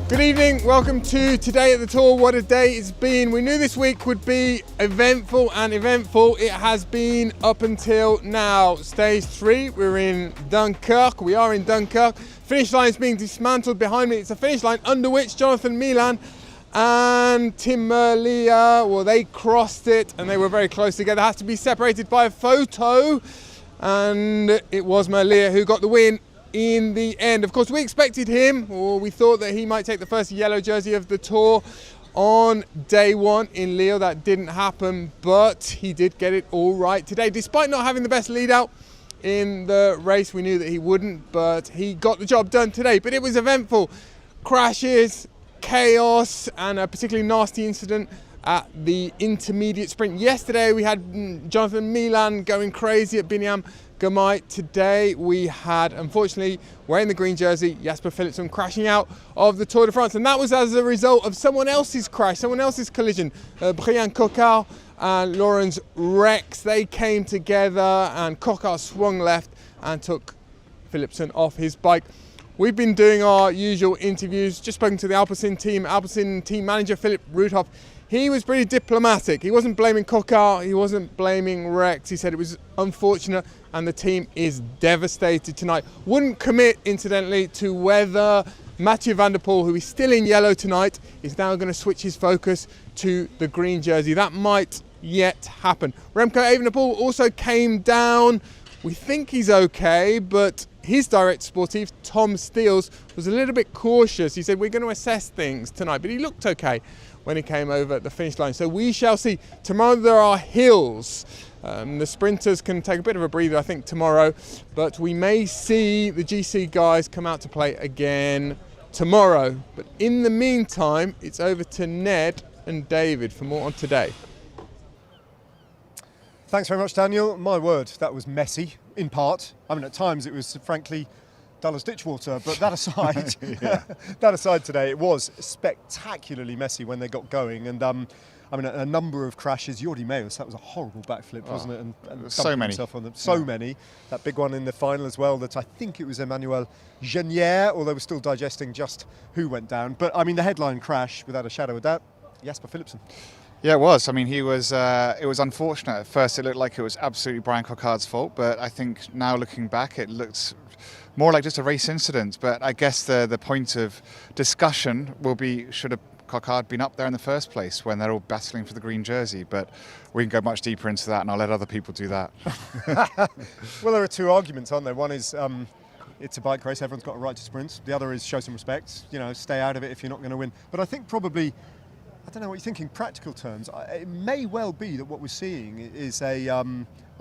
Good evening, welcome to Today at the Tour. What a day it's been. We knew this week would be eventful, and eventful it has been up until now. Stage 3, we're in Dunkirk. We are in Dunkirk. Finish line is being dismantled behind me. It's a finish line under which Jonathan Milan and Tim Merlier, well, they crossed it and they were very close together. Had to be separated by a photo, and it was Merlier who got the win in the end. Of course, we expected him, or we thought that he might take the first yellow jersey of the Tour on day 1 in Lille. That didn't happen, but he did get it all right today. Despite not having the best lead out in the race, we knew that he wouldn't, but he got the job done today. But it was eventful. Crashes, chaos, and a particularly nasty incident at the intermediate sprint. Yesterday we had Jonathan Milan going crazy at Biniam Girmay. Today we had, unfortunately, wearing the green jersey, Jasper Philipsen crashing out of the Tour de France, and that was as a result of someone else's crash, someone else's collision. Brian Coquard and Laurens Rex, they came together and Coquard swung left and took Philipsen off his bike. We've been doing our usual interviews, just spoken to the Alpecin team manager Philipp Rudhoff. He was pretty diplomatic. He wasn't blaming Coquard, he wasn't blaming Rex. He said it was unfortunate and the team is devastated tonight. Wouldn't commit, incidentally, to whether Mathieu van der Poel, who is still in yellow tonight, is now going to switch his focus to the green jersey. That might yet happen. Remco Evenepoel also came down. We think he's okay, but his director sportif, Tom Steels, was a little bit cautious. He said, we're going to assess things tonight, but he looked okay when he came over at the finish line. So we shall see. Tomorrow there are hills. The sprinters can take a bit of a breather, I think, tomorrow, but we may see the GC guys come out to play again tomorrow. But in the meantime, it's over to Ned and David for more on Today. Thanks very much, Daniel. My word, that was messy, in part. I mean, at times it was, frankly, dull as ditch water, but that aside, that aside today, it was spectacularly messy when they got going. And I mean, a number of crashes. Jordi Meus, that was a horrible backflip, wasn't it? And so many. Himself on them. So many. That big one in the final as well, that I think it was Emmanuel Genier, although we're still digesting just who went down. But I mean, the headline crash, without a shadow of doubt, Jasper Philipsen. Yeah, it was. I mean, it was unfortunate. At first, it looked like it was absolutely Brian Coquard's fault, but I think now looking back, it looked more like just a race incident. But I guess the point of discussion will be, should have Coquard been up there in the first place when they're all battling for the green jersey? But we can go much deeper into that, and I'll let other people do that. Well, there are two arguments, aren't there? One is it's a bike race, everyone's got a right to sprint. The other is show some respect, stay out of it if you're not going to win. But I think probably, I don't know what you think in practical terms. It may well be that what we're seeing is a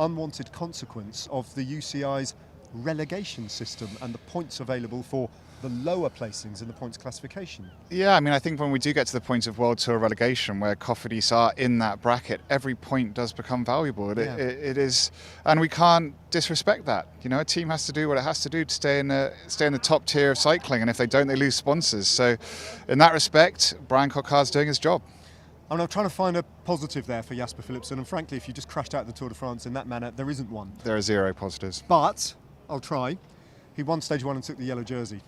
unwanted consequence of the UCI's relegation system and the points available for the lower placings in the points classification. Yeah, I mean, I think when we do get to the point of World Tour relegation where Cofidis are in that bracket, every point does become valuable. It is, and we can't disrespect that. A team has to do what it has to do to stay in the top tier of cycling, and if they don't, they lose sponsors. So, in that respect, Brian Coquard's doing his job. I'm trying to find a positive there for Jasper Philipsen, and frankly, if you just crashed out the Tour de France in that manner, there isn't one. There are zero positives. But I'll try. He won stage 1 and took the yellow jersey.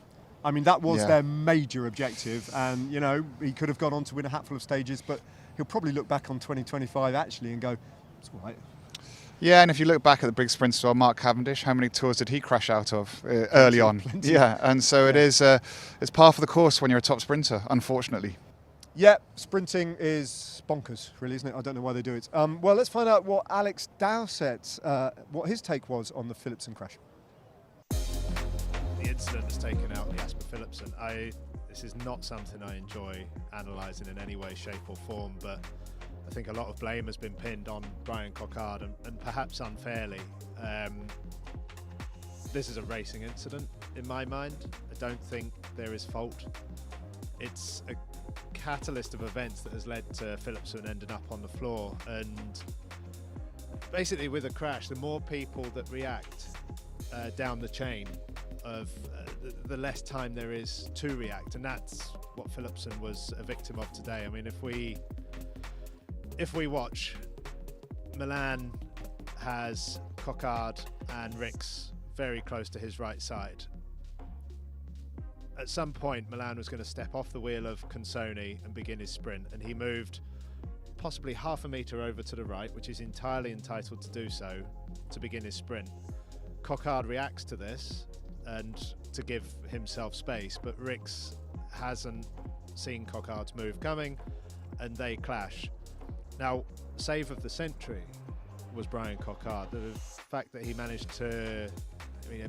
I mean, that was their major objective, and he could have gone on to win a hatful of stages, but he'll probably look back on 2025 actually and go, it's all right. Yeah, and if you look back at the big sprints, well, Mark Cavendish, how many tours did he crash out of early on? Plenty. Yeah, and so it is. It's par for the course when you're a top sprinter, unfortunately. Yeah, sprinting is bonkers, really, isn't it? I don't know why they do it. Well, let's find out what Alex Dowsett, what his take was on the Philipsen crash. The incident has taken out Jasper Philipsen. This is not something I enjoy analysing in any way, shape or form, but I think a lot of blame has been pinned on Brian Coquard, and perhaps unfairly. This is a racing incident in my mind. I don't think there is fault. It's a catalyst of events that has led to Philipsen ending up on the floor, and basically with a crash, the more people that react down the chain of the less time there is to react, and that's what Philipsen was a victim of today. I mean, if we watch, Milan has Coquard and Rix very close to his right side, at some point Milan was going to step off the wheel of Consoni and begin his sprint, and he moved possibly half a metre over to the right, which is entirely entitled to do so, to begin his sprint. Coquard reacts to this and to give himself space, but Rix hasn't seen Coquard's move coming, and they clash. Now, save of the century was Brian Coquard. The fact that he managed to,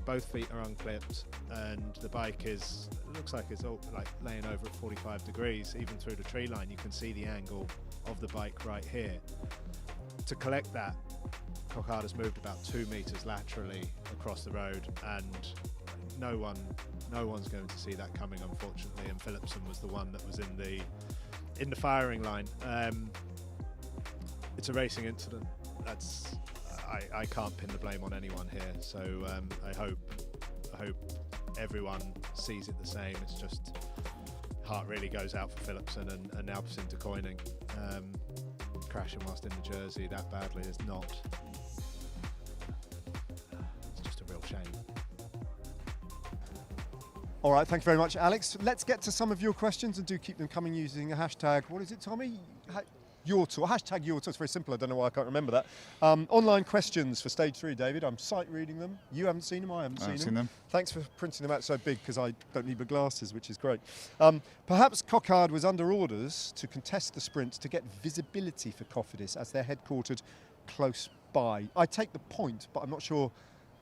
both feet are unclipped, and the bike looks like it's all like laying over at 45 degrees, even through the tree line. You can see the angle of the bike right here. To collect that, Coquard has moved about 2 metres laterally across the road, and no one's going to see that coming, unfortunately. And Philipsen was the one that was in the firing line. It's a racing incident. I can't pin the blame on anyone here. So I hope everyone sees it the same. It's just heart really goes out for Philipsen and Alpecin de Koning. Crashing whilst in the jersey that badly is not. It's just a real shame. All right, thank you very much, Alex. Let's get to some of your questions, and do keep them coming using a hashtag. What is it, Tommy? Your tour. Hashtag your tour. It's very simple. I don't know why I can't remember that. Online questions for stage 3, David. I'm sight reading them. You haven't seen them. I haven't seen them. Thanks for printing them out so big, because I don't need my glasses, which is great. Perhaps Coquard was under orders to contest the sprint to get visibility for Cofidis, as they're headquartered close by. I take the point, but I'm not sure.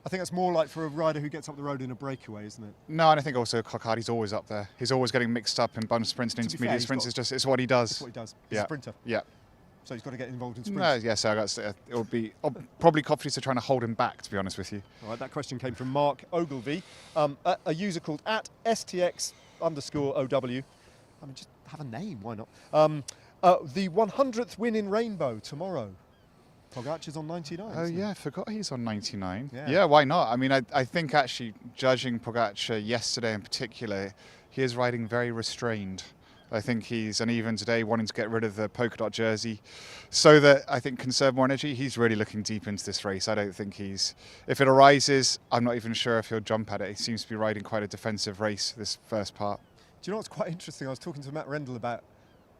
I think that's more like for a rider who gets up the road in a breakaway, isn't it? No, and I think also Coquard, he's always up there. He's always getting mixed up in bunch sprints and intermediate sprints. It's what he does. It's what he does. He's a sprinter. Yeah. So he's got to get involved in sprints. No, yes, it'll be probably Cofidis are trying to hold him back, to be honest with you. All right, that question came from Mark Ogilvie, a user called @STX_OW. I mean, just have a name, why not? The 100th win in Rainbow tomorrow. Pogacar's on 99. Oh yeah, I forgot he's on 99. Yeah, why not? I mean, I think actually judging Pogacar yesterday in particular, he is riding very restrained. I think and even today wanting to get rid of the polka dot jersey so that I think conserve more energy. He's really looking deep into this race. I don't think if it arises, I'm not even sure if he'll jump at it. He seems to be riding quite a defensive race this first part. Do you know what's quite interesting? I was talking to Matt Rendell about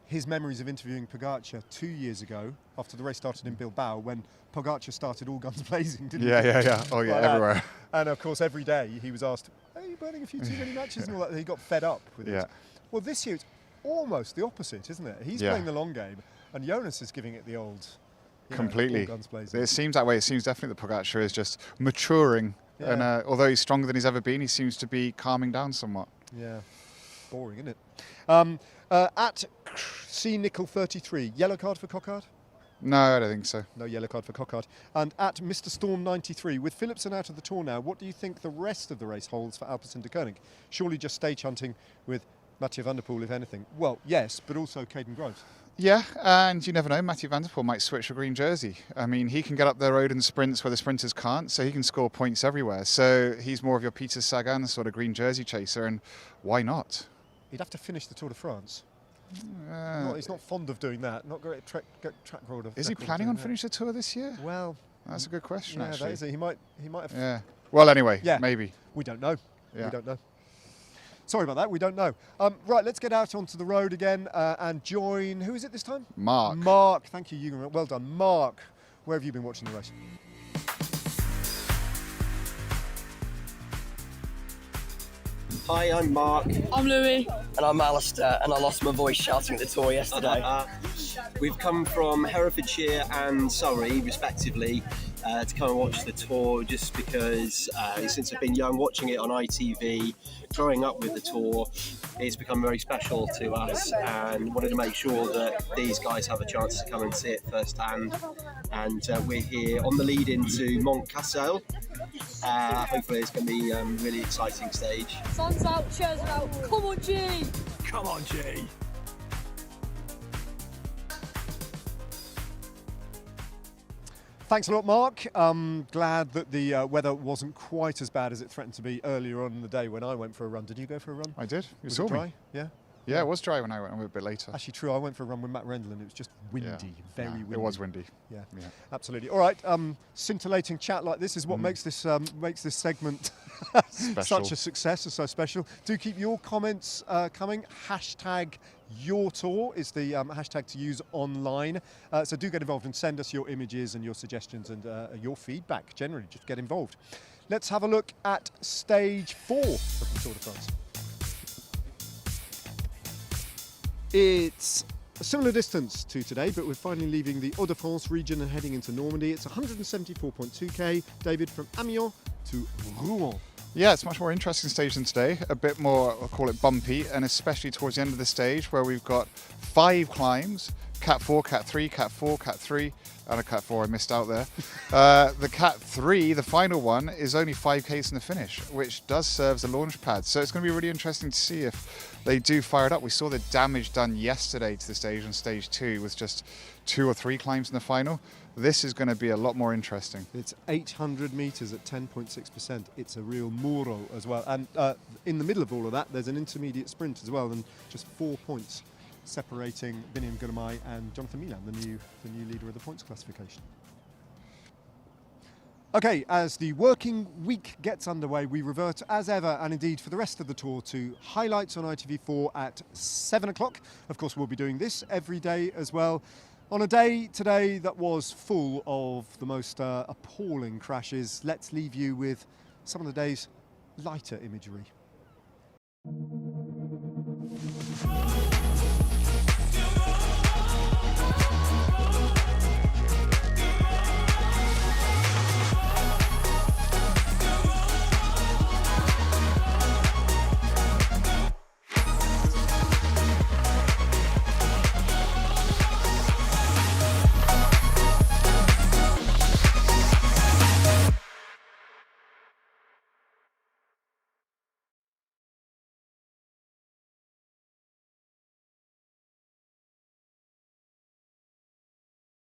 his memories of interviewing Pogacar 2 years ago after the race started in Bilbao, when Pogacar started all guns blazing, didn't he? Yeah. Oh yeah, everywhere. And of course, every day he was asked, "Are you burning a few too many matches?" and all that. He got fed up with it. Well, this year it's almost the opposite, isn't it? He's playing the long game, and Jonas is giving it the old. Completely. All guns blazing. It seems that way. It seems definitely that Pogacar is just maturing, and although he's stronger than he's ever been, he seems to be calming down somewhat. Yeah. Boring, isn't it? At CNickel33, yellow card for Coquard? No, I don't think so. No yellow card for Coquard. And at Mr. Storm 93, with Philipsen out of the tour now, what do you think the rest of the race holds for Alpecin de Koning? Surely just stage hunting with Mathieu van der Poel, if anything. Well, yes, but also Caden Groves. Yeah, and you never know, Mathieu van der Poel might switch a green jersey. I mean, he can get up the road in sprints where the sprinters can't, so he can score points everywhere. So he's more of your Peter Sagan sort of green jersey chaser, and why not? He'd have to finish the Tour de France. He's not fond of doing that. Not great track record. Is he planning on finishing the Tour this year? Well, that's a good question. Yeah, actually. that is it. He might have. Yeah. Well, anyway, maybe. We don't know. Yeah. We don't know. Sorry about that. We don't know. Right, let's get out onto the road again and join. Who is it this time? Mark. Mark. Thank you, Eugen. Well done, Mark. Where have you been watching the race? Hi, I'm Mark. I'm Louis. And I'm Alistair, and I lost my voice shouting at the tour yesterday. We've come from Herefordshire and Surrey, respectively, to come and watch the tour just because since I've been young, watching it on ITV, growing up with the tour, it's become very special to us, and wanted to make sure that these guys have a chance to come and see it firsthand. And we're here on the lead into Montcassel. Hopefully it's going to be a really exciting stage. Sun's out, chairs are out. Come on, G! Come on, G! Thanks a lot, Mark. Glad that the weather wasn't quite as bad as it threatened to be earlier on in the day when I went for a run. Did you go for a run? I did. You Was saw it dry? me. Yeah. Yeah, it was dry when I went a bit later. Actually, true. I went for a run with Matt Rendell and it was just windy, very windy. It was windy. Yeah, Yeah. absolutely. All right, scintillating chat like this is what makes this segment such a success and so special. Do keep your comments coming. Hashtag Your Tour is the hashtag to use online. So do get involved and send us your images and your suggestions and your feedback. Generally, just get involved. Let's have a look at stage 4 of the Tour de France. It's a similar distance to today, but we're finally leaving the Hauts-de-France region and heading into Normandy. It's 174.2k, David, from Amiens to Rouen. Yeah, it's a much more interesting stage than today. A bit more, I'll call it bumpy, and especially towards the end of the stage where we've got 5 climbs, Cat 4, Cat 3, Cat 4, Cat 3, and a Cat 4 I missed out there. The Cat 3, the final one, is only 5k's in the finish, which does serve as a launch pad. So it's going to be really interesting to see if they do fire it up. We saw the damage done yesterday to the stage on stage 2 with just 2 or 3 climbs in the final. This is going to be a lot more interesting. It's 800 metres at 10.6%. It's a real muro as well. And in the middle of all of that, there's an intermediate sprint as well, and just 4 points separating Biniam Gurmai and Jonathan Milan, the new leader of the points classification. Okay, as the working week gets underway, we revert as ever, and indeed for the rest of the tour, to highlights on ITV4 at 7 o'clock. Of course, we'll be doing this every day as well. On a day today that was full of the most appalling crashes, let's leave you with some of the day's lighter imagery.